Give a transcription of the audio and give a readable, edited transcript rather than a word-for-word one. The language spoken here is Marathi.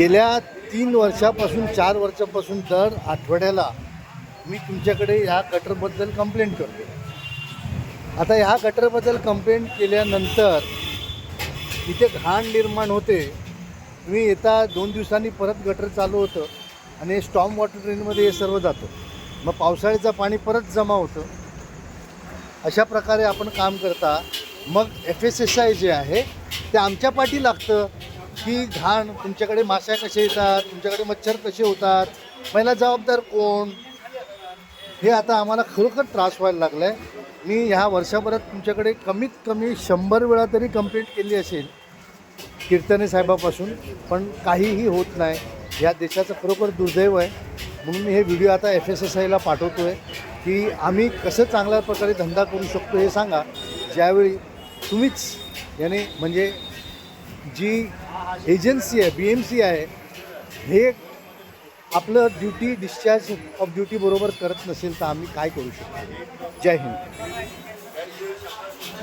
गेल्या 3 वर्षापासून 4 वर्षापासून दर आठवड्याला मी तुमच्याकडे ह्या गटरबद्दल कंप्लेंट करतो. आता ह्या गटरबद्दल कंप्लेंट केल्यानंतर इथे घाण निर्माण होते. मी येता 2 दिवसांनी परत गटर चालू होतं आणि स्टॉर्म वॉटर ड्रेनमध्ये हे सर्व जातं. मग पावसाळ्याचं पाणी परत जमा होतं. अशा प्रकारे आपण काम करता. मग FSSAI जे आहे ते आमच्या पाठी लागतं की घाण तुमच्याकडे माश्या कसे येतात, तुमच्याकडे मच्छर कसे होतात, पहिला जबाबदार कोण, हे आता आम्हाला खरोखर त्रास व्हायला लागला आहे. मी ह्या वर्षभरात तुमच्याकडे कमीत कमी 100 वेळा तरी कंप्लेंट केली असेल कीर्तने साहेबापासून, पण काहीही होत नाही. या देशाचं खरोखर दुर्दैव आहे. म्हणून मी हे व्हिडिओ आता FSSAIला पाठवतो आहे की आम्ही कसं चांगल्या प्रकारे धंदा करू शकतो हे सांगा. ज्यावेळी तुम्हीच याने म्हणजे जी एजन्सी आहे BMC आहे हे आपलं ड्युटी डिस्चार्ज ऑफ ड्युटी बरोबर करत नसेल तर आम्ही काय करू शकतो. जय हिंद.